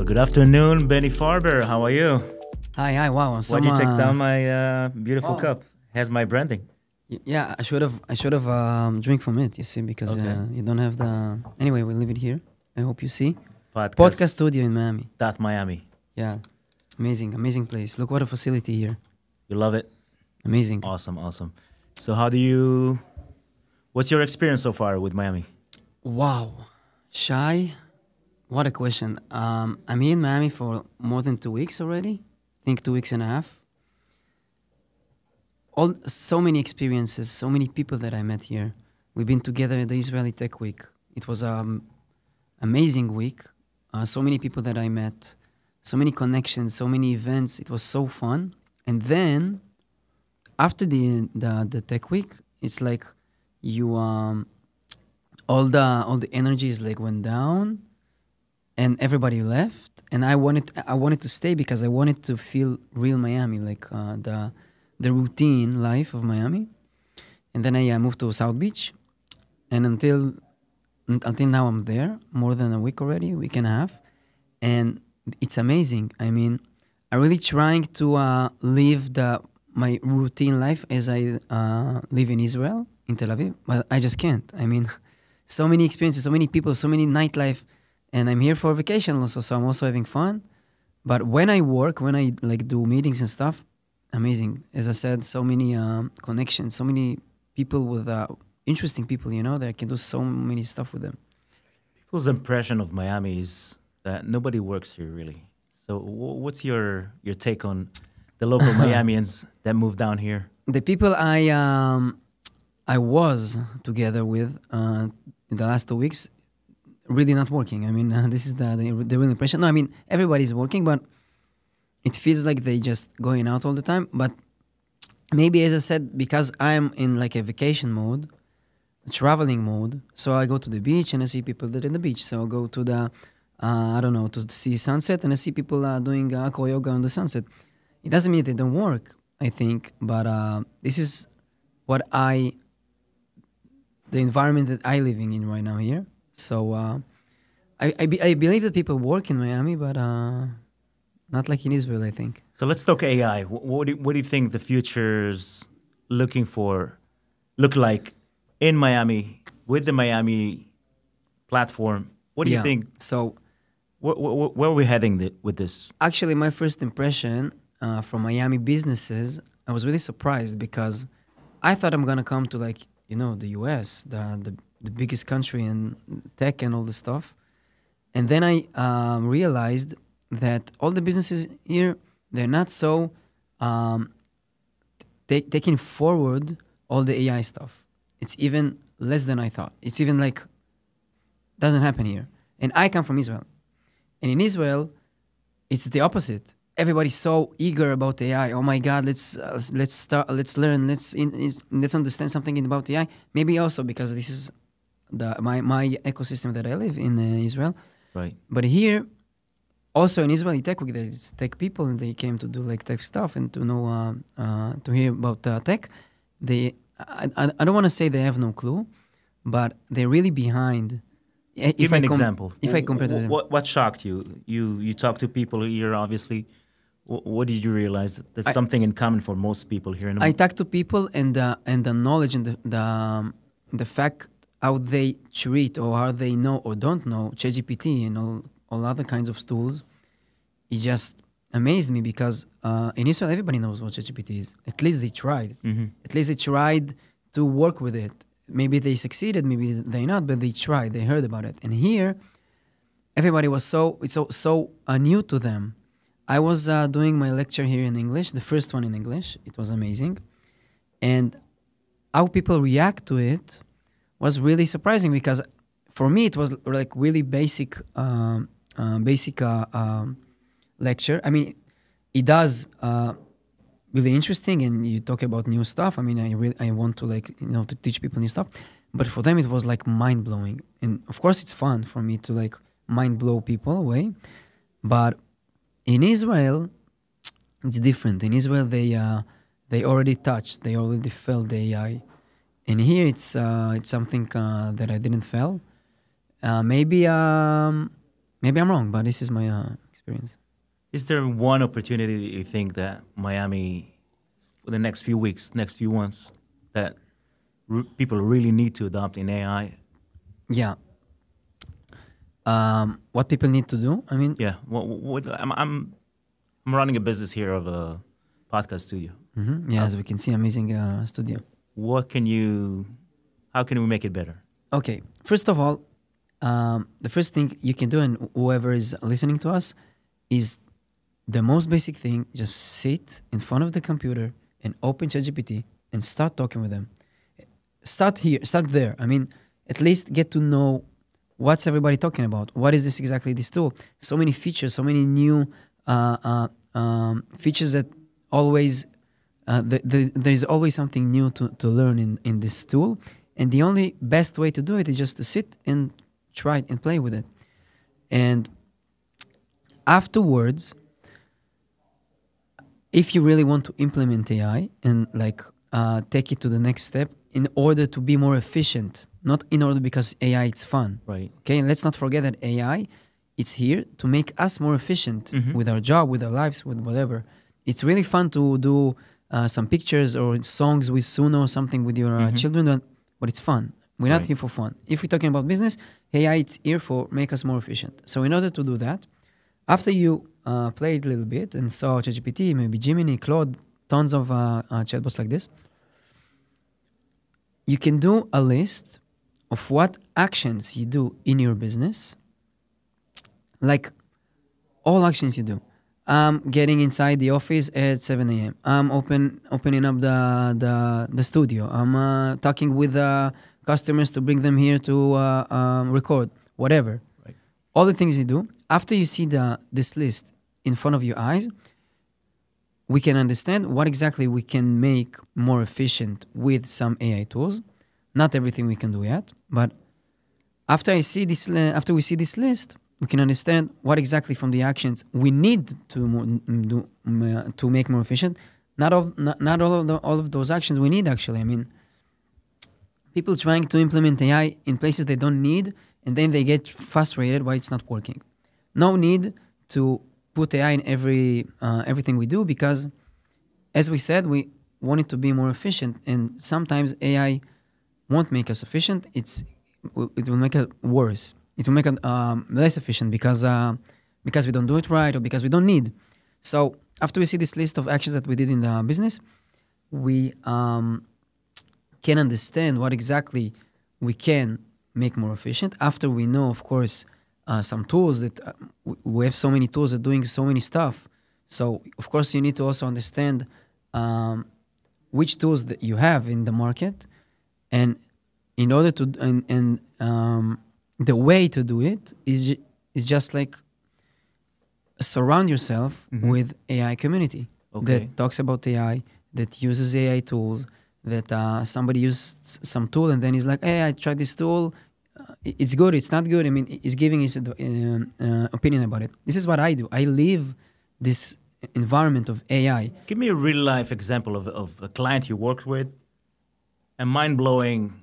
Good afternoon, Benny Farber. How are you? Hi. Wow. Why'd you take down my beautiful cup? Has my branding. Yeah, I should have drink from it. You see, because you don't have the. Anyway, we'll leave it here. I hope you see. Podcaststudio.miami. Miami. Yeah, amazing place. Look what a facility here. You love it. Amazing. Awesome. So what's your experience so far with Miami? Wow, Shy. What a question. I'm here in Miami for more than 2 weeks already. I think 2 weeks and a half. So many experiences, so many people that I met here. We've been together at the Israeli Tech Week. It was an amazing week. So many people that I met, so many connections, so many events. It was so fun. And then after the Tech Week, it's like you all the energy is like went down, and everybody left. And I wanted to stay because I wanted to feel real Miami, like the routine life of Miami. And then I moved to South Beach, and until now I'm there more than a week already, week and a half, and it's amazing. I mean, I'm really trying to live my routine life as I live in Israel, in Tel Aviv, but I just can't. I mean, so many experiences, so many people, so many nightlife, and I'm here for vacation also, so I'm also having fun. But when I work, when I like do meetings and stuff, amazing. As I said, so many connections, so many people with interesting people, that I can do so many stuff with them. People's impression of Miami is that nobody works here, really. So what's your take on the local Miamians that moved down here? The people I was together with in the last 2 weeks, really not working. I mean, this is the real impression. No, I mean, everybody's working, but it feels like they just going out all the time. But maybe, as I said, because I'm in like a vacation mode, traveling mode, so I go to the beach and I see people that are in the beach. So I go to the, to see sunset, and I see people doing acro yoga on the sunset. It doesn't mean they don't work, I think, but this is the environment that I'm living in right now here. So I believe that people work in Miami, but not like in Israel, I think. So let's talk AI. What do you think the future's look like in Miami with the Miami platform? What do you think? So where are we heading with this? Actually, my first impression from Miami businesses, I was really surprised because I thought I'm gonna come to the US, the biggest country in tech and all this stuff. And then I realized that all the businesses here, they're not so taking forward all the AI stuff. It's even less than I thought. It's even doesn't happen here. And I come from Israel. And in Israel, it's the opposite. Everybody's so eager about AI. Oh my God, let's learn, let's understand something about AI. Maybe also because this is my ecosystem that I live in Israel. Right. But here, also in Israeli Tech Week, there's tech people, and they came to do tech stuff and to know to hear about tech. I don't want to say they have no clue, but they're really behind. Give me an example. If I compare to them. What shocked you? You talk to people here, obviously. What did you realize? There's something in common for most people here in America. I talk to people, and the knowledge and the fact how they treat or how they know or don't know ChatGPT and all other kinds of tools, it just amazed me because in Israel everybody knows what ChatGPT is. At least they tried. Mm-hmm. At least they tried to work with it. Maybe they succeeded, maybe they not, but they tried. They heard about it. And here, everybody was so new to them. I was doing my lecture here in English, the first one in English. It was amazing. And how people react to it was really surprising because for me, it was really basic lecture. I mean, it does really interesting, and you talk about new stuff. I mean, I want to to teach people new stuff, but for them it was mind blowing. And of course, it's fun for me to mind blow people away. But in Israel, it's different. In Israel, they already touched, they already felt the AI, and here it's something that I didn't feel. Maybe I'm wrong, but this is my experience. experience. Is there one opportunity that you think that Miami, for the next few weeks, next few months, that people really need to adopt in AI? Yeah. What people need to do? I mean, Yeah, I'm running a business here of a podcast studio. yeah, as we can see, amazing studio. How can we make it better? Okay, first of all, the first thing you can do, and whoever is listening to us, is the most basic thing. Just sit in front of the computer and open ChatGPT and start talking with them. Start there. I mean, at least get to know what's everybody talking about. What is this exactly, this tool? So many features, so many new features that always, there's always something new to learn in this tool. And the only best way to do it is just to sit and try it and play with it. And afterwards, if you really want to implement AI and take it to the next step in order to be more efficient, not in order because AI it's fun. Right. Okay, and let's not forget that AI, it's here to make us more efficient with our job, with our lives, with whatever. It's really fun to do some pictures or songs with Suna or something with your children, but it's fun. We're not here for fun. If we're talking about business, AI it's here for make us more efficient. So in order to do that, after you played a little bit and saw ChatGPT, maybe Gemini, Claude, tons of chatbots like this, you can do a list of what actions you do in your business, like all actions you do. I'm getting inside the office at 7 a.m. I'm opening up the studio. I'm talking with customers to bring them here to record, whatever. Right. All the things you do. After you see this list in front of your eyes, we can understand what exactly we can make more efficient with some AI tools. Not everything we can do yet, but after we see this list, we can understand what exactly from the actions we need to make more efficient. Not all of those actions we need actually. I mean, people trying to implement AI in places they don't need, and then they get frustrated why it's not working. No need to put AI in everything we do because, as we said, we want it to be more efficient, and sometimes AI won't make us efficient. It will make it worse. It will make it less efficient because we don't do it right or because we don't need. So after we see this list of actions that we did in the business, we can understand what exactly we can make more efficient. After we know, of course, some tools that we have so many tools that are doing so many stuff. So of course you need to also understand which tools that you have in the market, and in order to the way to do it is just like surround yourself with AI community that talks about AI, that uses AI tools, that somebody used some tool and then he's like, hey, I tried this tool. It's good, it's not good. I mean, he's giving his opinion about it. This is what I do. I live this environment of AI. Give me a real life example of a client you worked with and mind-blowing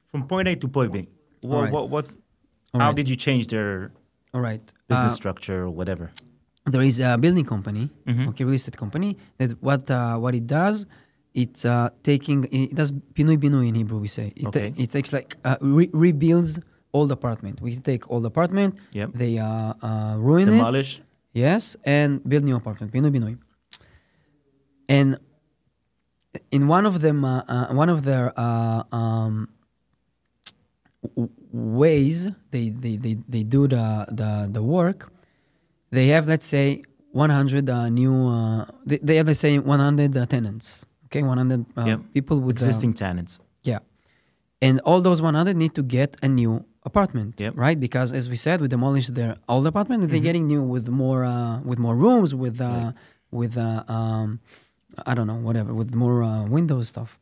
from point A to point B. How did you change their business structure or whatever? There is a building company, real estate company, that what it does, it does pinui binui in Hebrew, we say. It takes rebuilds old apartment. We take old apartment, they ruin demolish. Yes, and build new apartment, pinui binui. And in one of them, one of their ways they do the work, they have, let's say, 100 new. They have, let's say, 100 tenants. Okay, 100 people with existing tenants. Yeah, and all those 100 need to get a new apartment, right? Because as we said, we demolished their old apartment, and they're getting new with more rooms, with I don't know, whatever, with more windows stuff.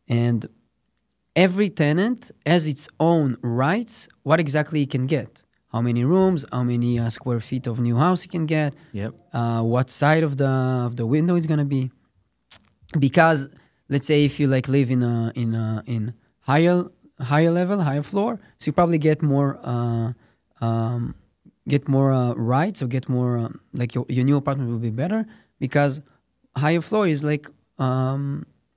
And every tenant has its own rights, what exactly he can get. How many rooms, how many square feet of new house he can get, what side of the window is going to be. Because let's say if you live in higher level, higher floor, so you probably get more get more rights or get more like your new apartment will be better because higher floor is like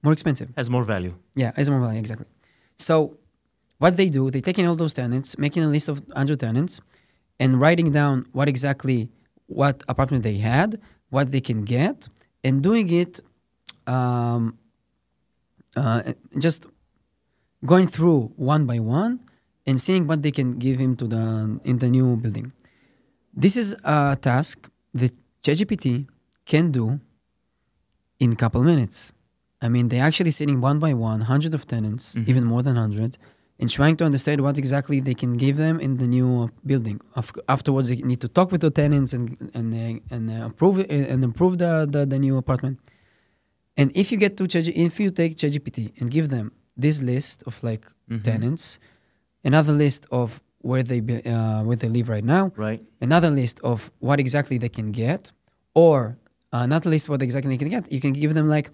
more expensive. Has more value. Yeah, has more value, exactly. So what they do, they take in all those tenants, making a list of 100 tenants, and writing down what apartment they had, what they can get, and doing it just going through one by one and seeing what they can give him in the new building. This is a task that ChatGPT can do in a couple minutes. I mean, they're actually sitting one by one, 100 of tenants, even more than 100, and trying to understand what exactly they can give them in the new building. Afterwards, they need to talk with the tenants and improve the new apartment. And if you take ChatGPT and give them this list of like tenants, another list of where they live right now, right? Another list of what exactly they can get, or another list of what exactly they can get. You can give them like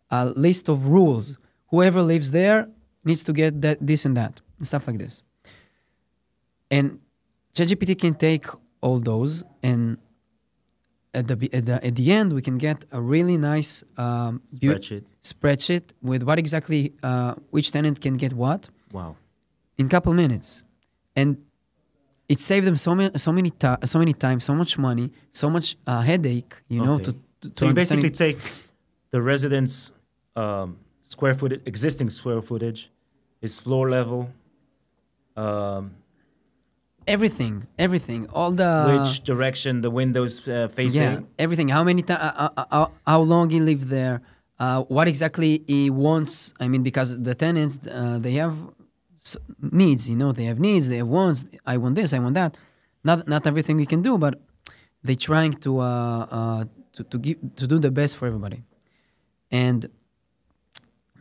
a list of rules. Whoever lives there needs to get this and that, and stuff like this. And ChatGPT can take all those, and at the end, we can get a really nice spreadsheet with what exactly which tenant can get what. Wow! In a couple minutes, and it saved them so many time, so much money, so much headache. So you basically take the residents' existing square footage, his floor level, everything, all the which direction the windows facing. Yeah, everything. How many how long he lived there, what exactly he wants. I mean, because the tenants they have needs. They have needs, they have wants. I want this, I want that. Not everything we can do, but they're trying to do the best for everybody. And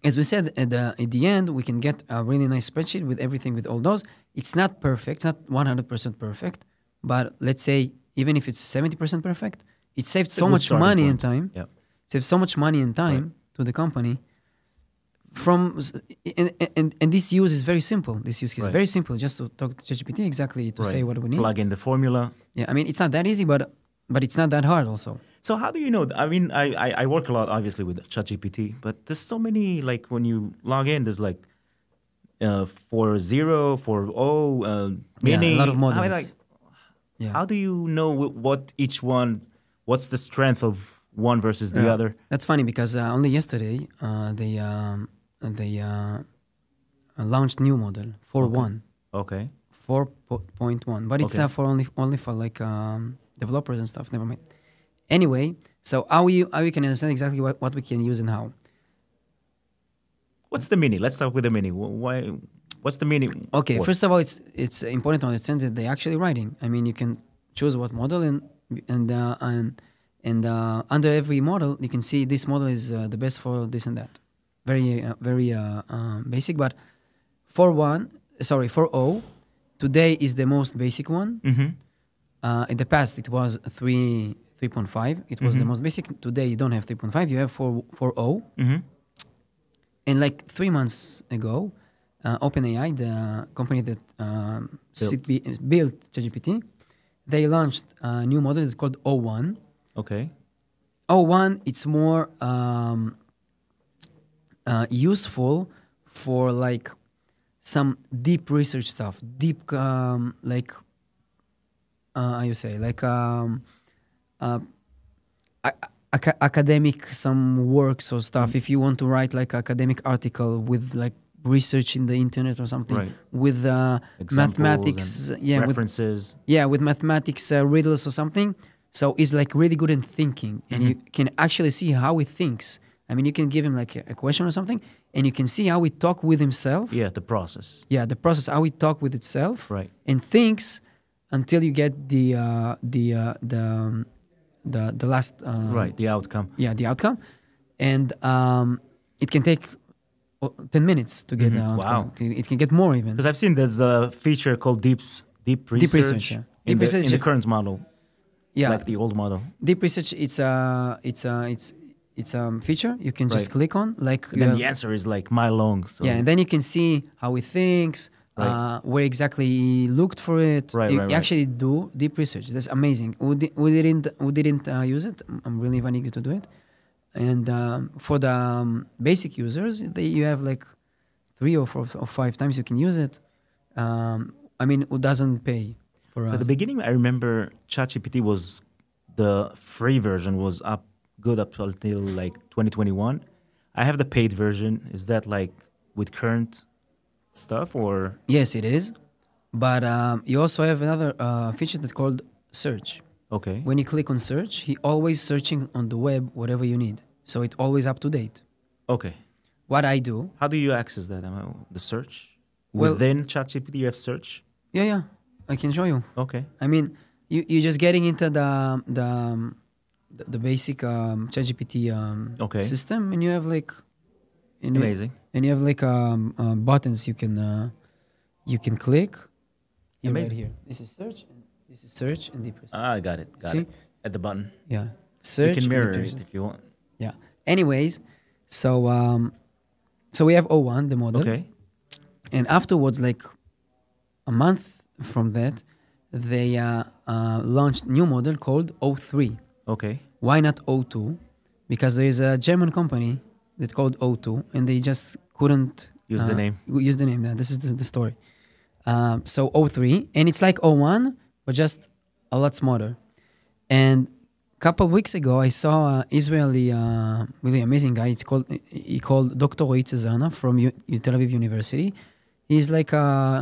as we said, at the end, we can get a really nice spreadsheet with everything, with all those. It's not perfect, it's not 100% perfect, but let's say even if it's 70% perfect, it saved so much money and time. Yep. Saved so much money and time to the company. And this use is very simple. This use is very simple, just to talk to ChatGPT exactly to say what we need. Plug in the formula. Yeah, I mean, it's not that easy, but it's not that hard also. So how do you know? I mean, I work a lot, obviously, with ChatGPT, but there's so many, like, when you log in, there's like 4.0, 4.0, mini. A lot of models. How do you know what each one, what's the strength of one versus the other? That's funny because only yesterday they launched new model 4.1. Okay. 4.1, but it's for only for like developers and stuff. Never mind. Anyway, so how you can understand exactly what we can use and how. What's the mini? Let's start with the mini. What's the mini? Okay, first of all, it's important to understand that they're actually writing. I mean, you can choose what model and under every model you can see this model is the best for this and that. Very basic, but 4.0 today is the most basic one. In the past, it was 3.5. It was the most basic. Today, you don't have 3.5. You have 4.0. And like 3 months ago, OpenAI, the company that built ChatGPT, they launched a new model. It's called 0.1. Okay. 0.1, it's more useful for like some deep research stuff, academic some works or stuff. If you want to write like academic article with like research in the internet or something, with mathematics, references, with mathematics riddles or something. So it's like really good in thinking, and you can actually see how he thinks. I mean, you can give him like a question or something, and you can see how he talk with himself. Yeah, the process. Yeah, the process, how he talk with itself, right? And thinks until you get the last the outcome. Yeah, the outcome, and it can take 10 minutes to get the outcome. Wow, it can get more even. Because I've seen there's a feature called deep research. In the current model. Yeah, like the old model. Deep research, it's a feature you can just click on. Like, and then the answer is like mile long. So. Yeah, and then you can see how he thinks, where exactly he looked for it. He actually do deep research. That's amazing. Who didn't use it? I'm really inviting you to do it. And for the basic users, you have like 3 or 4 or 5 times you can use it. I mean, who doesn't pay for us? At the beginning, I remember ChatGPT was the free version was good up until like 2021. I have the paid version. Is that like with current stuff or? Yes, it is. But you also have another feature that's called search. Okay. When you click on search, he always searching on the web whatever you need. So it's always up to date. Okay. What I do. How do you access that? The search? Within ChatGPT, you have search? Yeah. I can show you. Okay. I mean, you're just getting into the basic ChatGPT system, and you have like amazing. And you have like buttons you can click. Amazing. Right here. This is search. This is search and deep research. I got it. Got it. At the button. Yeah. Search. You can mirror it if you want. Yeah. Anyways, so we have O1, the model. Okay. And afterwards, like a month from that, they launched new model called O3. Okay. Why not O2? Because there is a German company that's called O2, and they just couldn't use the name. Use the name. Yeah, this is the story. So O3, and it's like O1, but just a lot smarter. And a couple of weeks ago, I saw an Israeli, really amazing guy. He called Dr. Roy Cezana from Tel Aviv University. He's like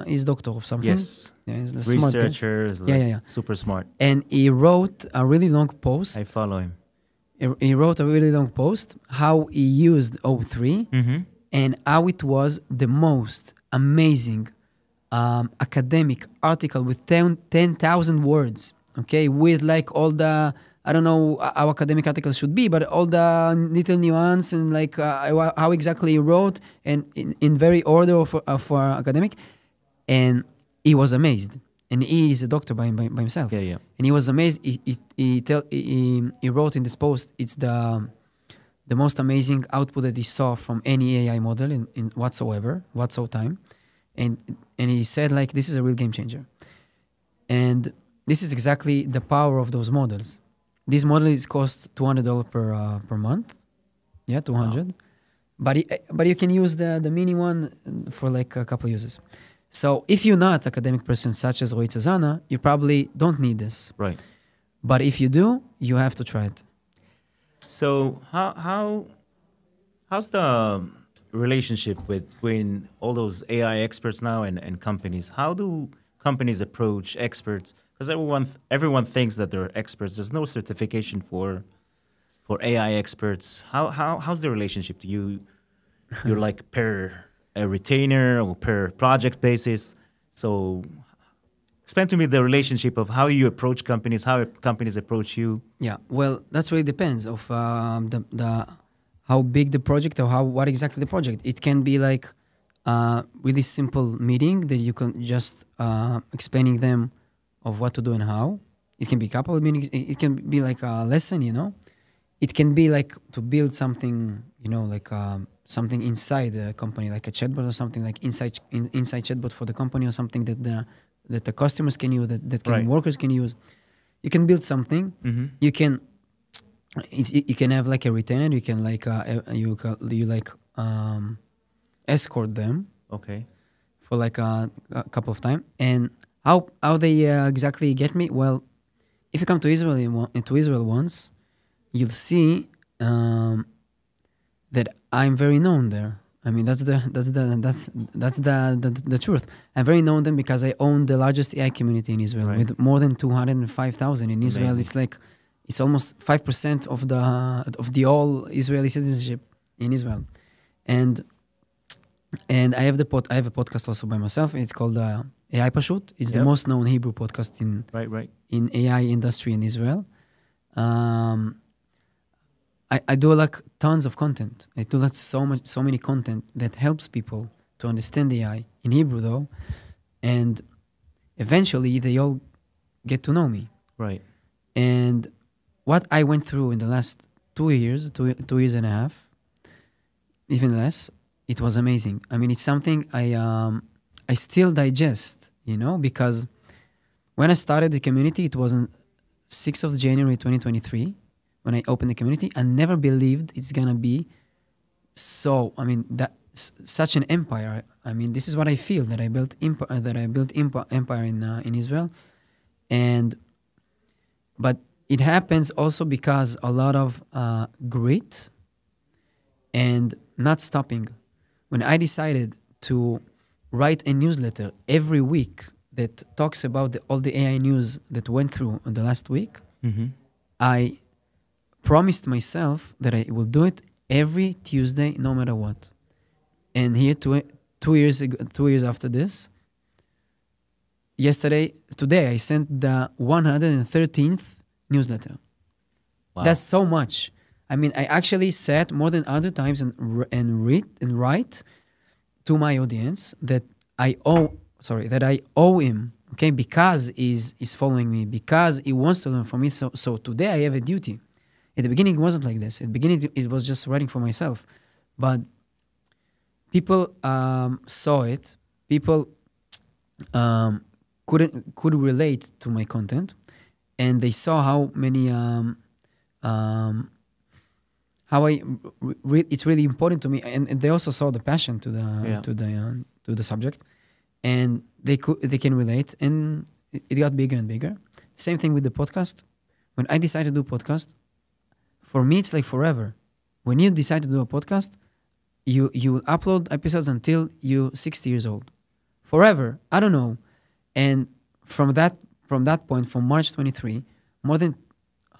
he's doctor of something. Yes. Yeah, he's the researcher. Smart guy. Yeah. Super smart. And he wrote a really long post. I follow him. He wrote a really long post how he used O3 and how it was the most amazing academic article with 10,000 words. Okay, with like all the, I don't know how academic articles should be, but all the little nuance and like how exactly he wrote and in very order for academic. And he was amazed. And he is a doctor by himself. Yeah. And he was amazed. He wrote in this post, it's the most amazing output that he saw from any AI model in whatsoever time. And he said like, this is a real game changer. And this is exactly the power of those models. This model is cost $200 per month. Yeah, 200. Wow. But you can use the mini one for like a couple uses. So if you're not academic person such as Roy Cezana, you probably don't need this. Right. But if you do, you have to try it. So how's the relationship between all those AI experts now and companies? How do companies approach experts? Because everyone thinks that they're experts. There's no certification for AI experts. How's the relationship to you? You're like per a retainer or per project basis. So explain to me the relationship of how you approach companies, how companies approach you. Yeah, well, that's really depends of the how big the project or what exactly the project. It can be like a really simple meeting that you can just explaining them of what to do and how. It can be a couple of meetings. It can be like a lesson, It can be like to build something, like something inside the company, like a chatbot or something like inside chatbot for the company or something that the customers can use, that workers can use. You can build something. Mm-hmm. You can have like a retainer. You can like escort them. Okay. For like a couple of time. And how they exactly get me? Well, if you come to Israel once, you'll see that I'm very known there. I mean, that's the truth. I'm very known them because I own the largest AI community in Israel with more than 205,000 in Israel. Amazing. It's almost 5% of the all Israeli citizenship in Israel, and I have a podcast also by myself. It's called AI Pashut. It's the most known Hebrew podcast in AI industry in Israel. I do like tons of content. I do like so many content that helps people to understand AI in Hebrew though, and eventually they all get to know me. Right. And what I went through in the last 2 years, 2 years and a half, even less, it was amazing. I mean, it's something I I still digest, because when I started the community, it was on 6th of January 2023 when I opened the community. I never believed it's gonna be such an empire. This is what I feel, that I built empire in Israel, but it happens also because a lot of grit and not stopping. When I decided to write a newsletter every week that talks about all the AI news that went through in the last week, I promised myself that I will do it every Tuesday, no matter what. And here, 2 years after this, today I sent the 113th newsletter. Wow. That's so much. I actually sat more than 100 times and read and write to my audience that I owe him, okay, because he's following me, because he wants to learn from me. So today I have a duty. At the beginning, it wasn't like this. At the beginning, it was just writing for myself. But people saw it. People could relate to my content, and they saw how many it's really important to me, and they also saw the passion to the subject, and they can relate, and it got bigger and bigger. Same thing with the podcast. When I decided to do podcast, for me it's like forever. When you decide to do a podcast, you will upload episodes until you're 60 years old, forever. I don't know, and from that point, from March 23, more than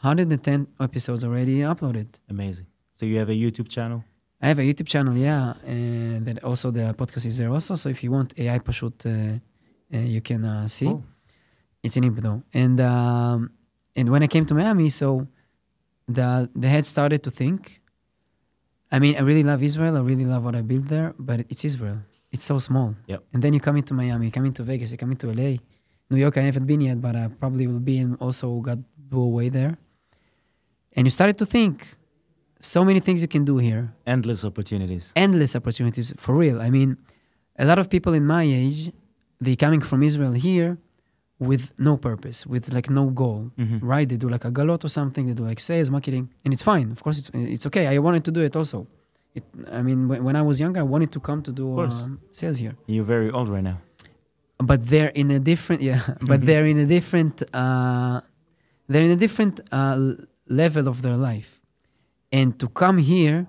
110 episodes already uploaded. Amazing. So you have a YouTube channel? I have a YouTube channel, yeah, and then also the podcast is there also. So if you want AI פשוט, you can see. Cool. It's in Hebrew. And when I came to Miami, so the head started to think. I really love Israel. I really love what I built there, but it's Israel. It's so small. Yep. And then you come into Miami, you come into Vegas, you come into LA. New York, I haven't been yet, but I probably will be, and also got blew away there. And you started to think, so many things you can do here. Endless opportunities, for real. A lot of people in my age, they coming from Israel here with no purpose, with like no goal, right? They do like a galot or something, they do like sales, marketing, and it's fine. Of course, it's okay. I wanted to do it also. When I was younger, I wanted to come to do sales here. You're very old right now. But they're in a different, they're in a different level of their life. And to come here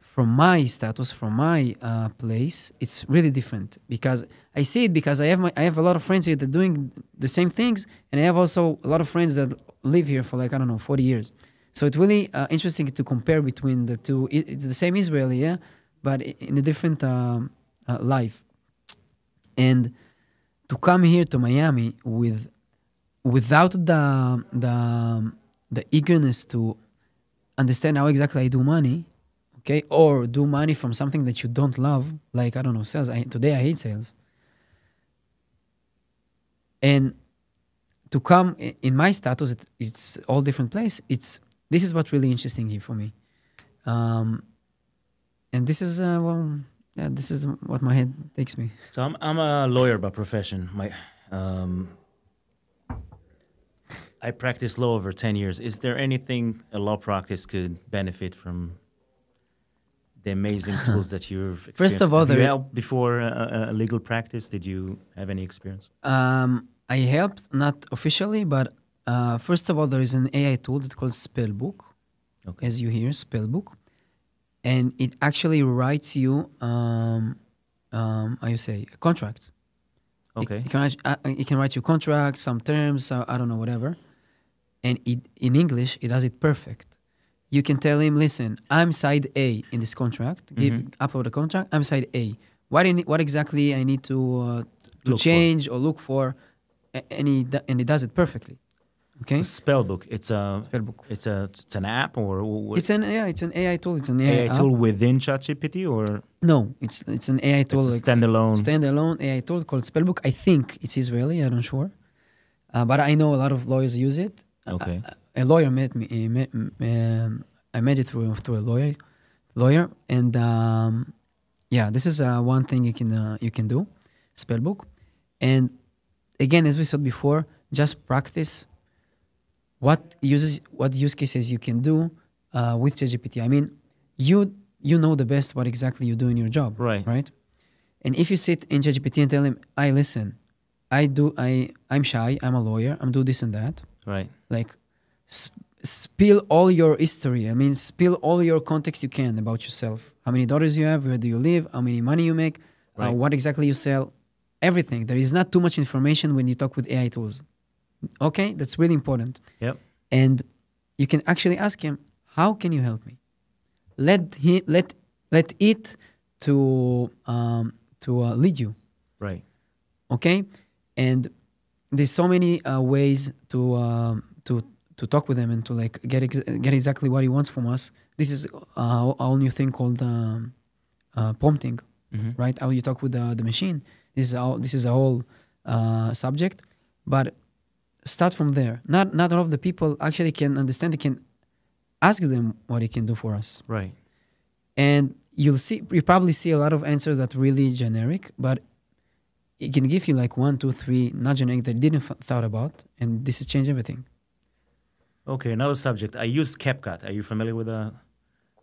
from my status, from my place, it's really different, because I see it, because I have a lot of friends here that are doing the same things, and I have also a lot of friends that live here for 40 years. So it's really interesting to compare between the two. It's the same Israeli, yeah, but in a different life. And to come here to Miami without the eagerness to understand how exactly I do money, okay, or do money from something that you don't love, like, I don't know, sales. Today I hate sales. And to come in my status, it's all different place. This is what's really interesting here for me. And this is, this is what my head takes me. So I'm a lawyer by profession. I practiced law over 10 years. Is there anything a law practice could benefit from the amazing tools that you've experienced? First of all, have you helped before a legal practice? Did you have any experience? I helped, not officially, but first of all, there is an AI tool that's called Spellbook, as you hear, Spellbook. And it actually writes you, a contract. Okay. It can write you contract, some terms, I don't know, whatever. And in English, it does it perfect. You can tell him, listen, I'm side A in this contract. Upload a contract. I'm side A. What exactly I need to change or look for, and it does it perfectly. Okay. Spellbook. It's an app, or it's an AI tool. It's an AI tool within ChatGPT, or no? It's an AI tool. It's a standalone AI tool called Spellbook. I think it's Israeli. I'm not sure, but I know a lot of lawyers use it. Okay. A lawyer met me. I met it through a lawyer, and this is one thing you can do. spell book. And again, as we said before, just practice what use cases you can do with ChatGPT. I mean, you know the best what exactly you do in your job, right? And if you sit in ChatGPT and tell him, listen, I'm shy, I'm a lawyer, I'm do this and that. Right. Like, spill all your history. I mean, spill all your context you can about yourself. How many daughters you have, where do you live, how many money you make, what exactly you sell, everything. There is not too much information when you talk with AI tools. Okay, that's really important. Yep. And you can actually ask him, how can you help me? Let it to lead you. Right. Okay, and there's so many ways to talk with him and to like get exactly what he wants from us. This is a whole new thing called prompting, right? How you talk with the machine. This is a whole subject, but start from there. Not all of the people actually can understand. They can ask them what he can do for us. Right. And you probably see a lot of answers that are really generic, but it can give you like 1, 2, 3 not generic that you didn't thought about, and this has changed everything. Okay, another subject. I use CapCut. Are you familiar with that?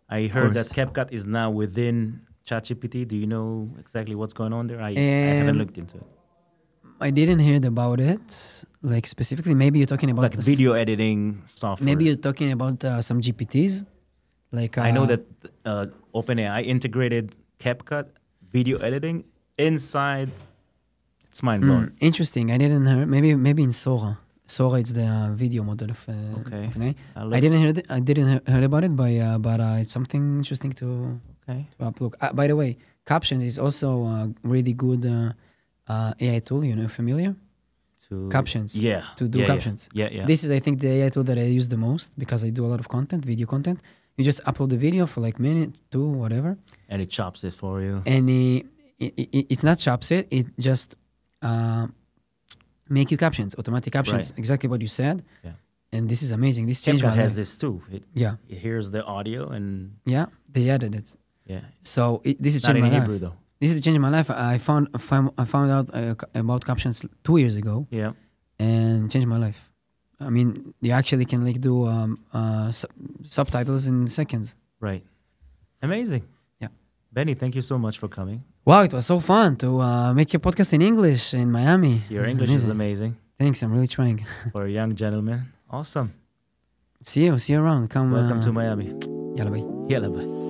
I heard that CapCut is now within ChatGPT. Do you know exactly what's going on there? I haven't looked into it. I didn't hear about it, like specifically. Maybe you're talking about like video editing software. Maybe you're talking about some GPTs. Like I know that OpenAI integrated CapCut video editing inside. It's mind blowing. Interesting. I didn't hear. Maybe in Sora. Sora is the video model of OpenAI. I didn't hear about it, but it's something interesting to look. By the way, captions is also a really good AI tool. You know, familiar? Captions. Yeah. To do captions. Yeah. This is, I think, the AI tool that I use the most because I do a lot of content, video content. You just upload the video for like minute, 2, whatever. And it chops it for you. And it's not chops it. It just make you captions, automatic captions, exactly what you said. Yeah. And this is amazing. This changed my life. has this too. It hears the audio and... Yeah, they added it. Yeah. So this is changing my life. Not in Hebrew though. This is changing my life. I found out about captions 2 years ago. Yeah. And changed my life. I mean, you actually can like do subtitles in seconds. Right. Amazing. Yeah. Benny, thank you so much for coming. Wow, it was so fun to make a podcast in English in Miami. Your English is amazing. Thanks, I'm really trying. For a young gentleman. Awesome. See you around. Welcome to Miami. Yalla bye. Yalla bye.